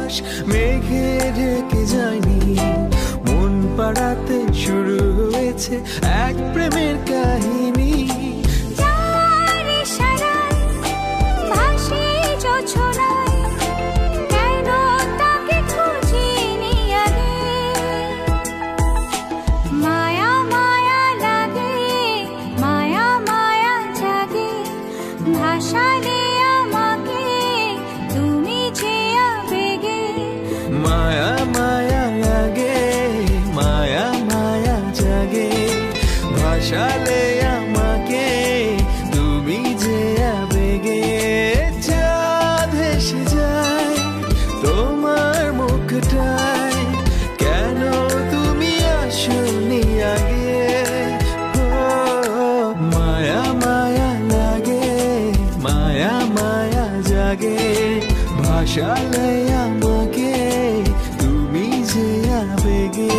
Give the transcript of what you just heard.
আকাশ মেঘে ঢেকে যায়নি, মন পাড়াতে শুরু হয়েছে এক প্রেমের কাহিনী। যার ইশারায় ভাসি জোছনায়, কেন তাকে খুঁজিনি আগে। মায়া মায়া লাগে, মায়া মায়া জাগে, ভাসালে আমাকে তুমি যে আবেগে। মায়া মায়া লাগে, মায়া মায়া জাগে, ভাসালে আমাকে তুমি যে আবেগে। চাঁদ হেসে যায় তোমার মুখটায়, কেন তুমি আসোনি আগে। মায়া মায়া লাগে, মায়া মায়া জাগে, ভাসালে আমাকে তুমি যে আবেগে।